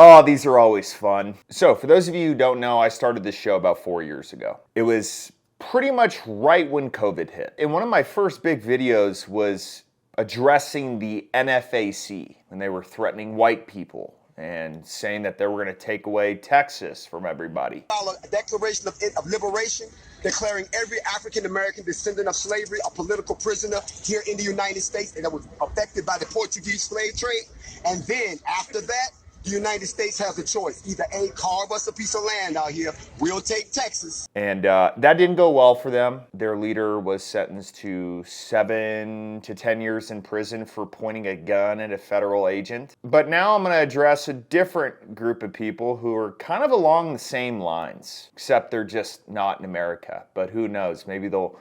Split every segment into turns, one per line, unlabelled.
Oh, these are always fun. So, for those of you who don't know, I started this show about 4 years ago. It was pretty much right when COVID hit. And one of my first big videos was addressing the NFAC when they were threatening white people and saying that they were going to take away Texas from everybody.
A Declaration of Liberation, declaring every African American descendant of slavery a political prisoner here in the United States, and that was affected by the Portuguese slave trade. And then after that, the United States has a choice. Either A, carve us a piece of land out here, we'll take Texas.
And that didn't go well for them. Their leader was sentenced to 7 to 10 years in prison for pointing a gun at a federal agent. But now I'm going to address a different group of people who are kind of along the same lines, except they're just not in America. But who knows? Maybe they'll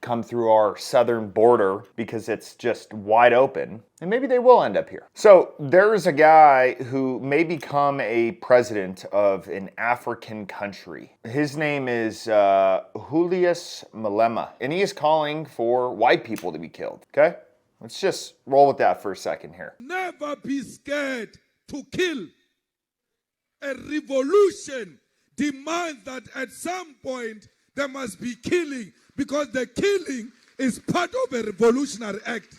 come through our southern border because it's just wide open, and maybe they will end up here. So there's a guy who may become a president of an African country. His name is Julius Malema, and he is calling for white people to be killed. Okay, let's just roll with that for a second here.
Never be scared to kill. A revolution demands that at some point there must be killing, because the killing is part of a revolutionary act.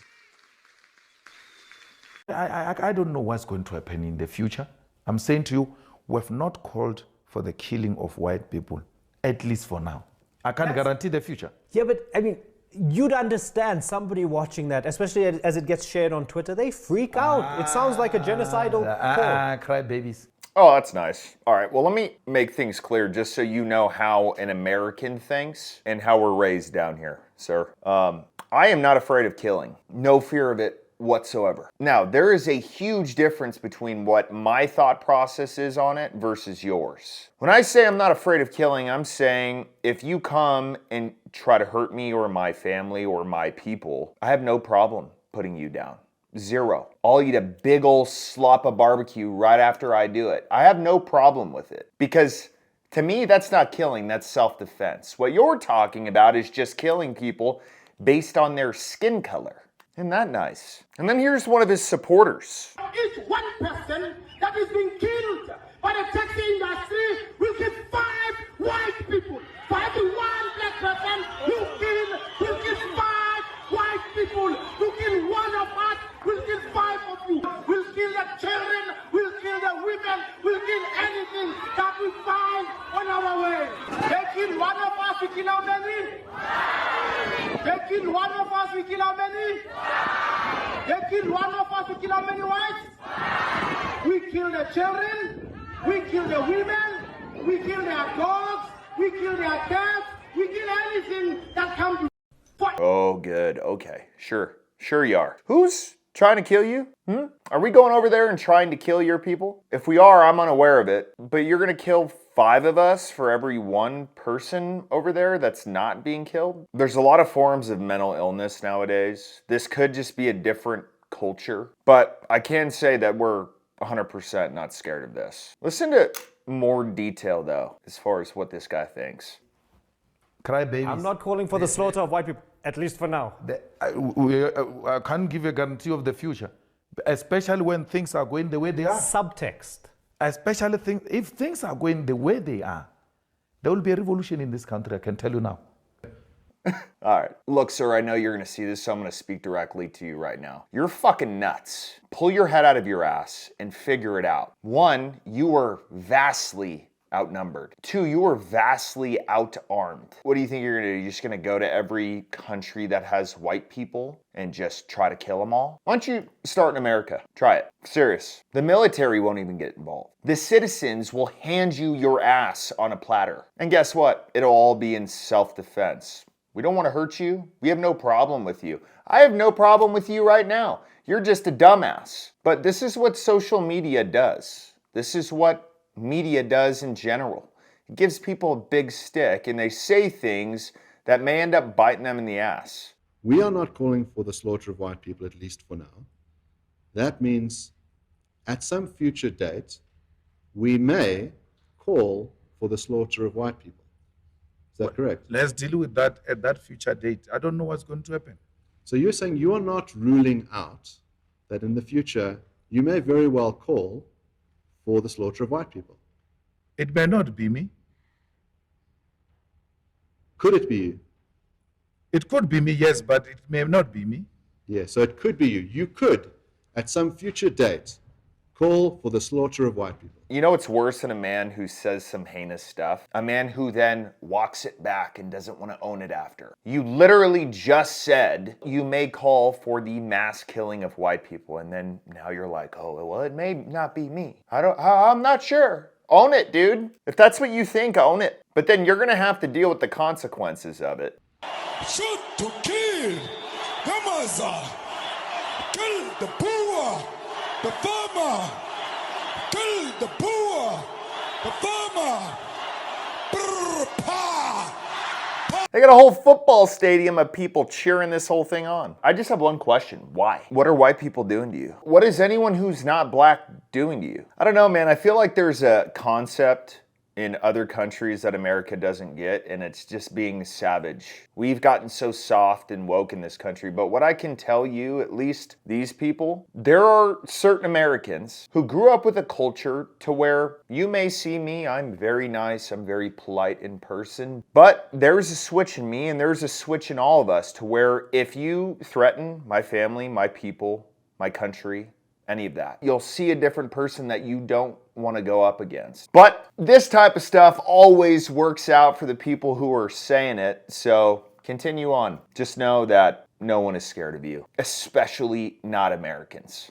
I don't know what's going to happen in the future. I'm saying to you, we have not called for the killing of white people, at least for now. I can't guarantee the future.
Yeah, but I mean, you'd understand somebody watching that, especially as it gets shared on Twitter, they freak out. It sounds like a genocidal call.
Cry babies.
Oh, that's nice. All right, well, let me make things clear just so you know how an American thinks and how we're raised down here, sir. I am not afraid of killing. No fear of it whatsoever. Now, there is a huge difference between what my thought process is on it versus yours. When I say I'm not afraid of killing, I'm saying if you come and try to hurt me or my family or my people, I have no problem putting you down. Zero. I'll eat a big old slop of barbecue right after I do it. I have no problem with it, because to me, that's not killing, that's self-defense. What you're talking about is just killing people based on their skin color. Isn't that nice? And then here's one of his supporters.
Each one person that is being killed by the taxi industry will kill 5 white people. 5 to 1 black person will kill 5 white people. You kill 1 of us, we'll kill 5 of you. We'll kill the children, we'll kill the women, we'll kill anything that we find on our way. They kill 1 of us, we kill how many? They kill 1 of us, we kill how many? They kill 1 of us, we kill how many whites? We kill the children, we kill the women, we kill their dogs, we kill their cats, we kill anything that comes to.
Oh, good. Okay. Sure you are. Who's trying to kill you? Are we going over there and trying to kill your people? If we are, I'm unaware of it. But you're going to kill 5 of us for every 1 person over there that's not being killed? There's a lot of forms of mental illness nowadays. This could just be a different culture. But I can say that we're 100% not scared of this. Listen to more detail, though, as far as what this guy thinks.
Cry babies.
I'm not calling for the slaughter of white people, at least for now.
I can't give a guarantee of the future, especially when things are going the way they are.
Subtext.
Especially if things are going the way they are, there will be a revolution in this country, I can tell you now.
All right. Look, sir, I know you're going to see this, so I'm going to speak directly to you right now. You're fucking nuts. Pull your head out of your ass and figure it out. 1, you are vastly outnumbered. 2, you are vastly outarmed. What do you think you're going to do? You're just going to go to every country that has white people and just try to kill them all? Why don't you start in America? Try it. Serious. The military won't even get involved. The citizens will hand you your ass on a platter. And guess what? It'll all be in self-defense. We don't want to hurt you. We have no problem with you. I have no problem with you right now. You're just a dumbass. But this is what social media does. This is what media does in general. It gives people a big stick and they say things that may end up biting them in the ass.
We are not calling for the slaughter of white people, at least for now. That means at some future date, we may call for the slaughter of white people. Is that correct?
Let's deal with that at that future date. I don't know what's going to happen.
So you're saying you are not ruling out that in the future you may very well call for the slaughter of white people?
It may not be me.
Could it be you?
It could be me, yes, but it may not be me.
Yes, so it could be you. You could, at some future date, call for the slaughter of white people.
You know what's worse than a man who says some heinous stuff? A man who then walks it back and doesn't want to own it after. You literally just said you may call for the mass killing of white people, and then now you're like, oh, well, it may not be me. I'm not sure. Own it, dude. If that's what you think, own it. But then you're gonna have to deal with the consequences of it.
Shoot to kill. Gamaza. Kill the poor. The farmer. Kill the poor. The farmer. Brr, pa.
They got a whole football stadium of people cheering this whole thing on. I just have one question. Why? What are white people doing to you? What is anyone who's not black doing to you? I don't know, man. I feel like there's a concept in other countries that America doesn't get, and it's just being savage. We've gotten so soft and woke in this country, but what I can tell you, at least these people, there are certain Americans who grew up with a culture to where you may see me, I'm very nice, I'm very polite in person, but there's a switch in me and there's a switch in all of us to where if you threaten my family, my people, my country, any of that, you'll see a different person that you don't want to go up against. But this type of stuff always works out for the people who are saying it, so continue on. Just know that no one is scared of you, especially not Americans.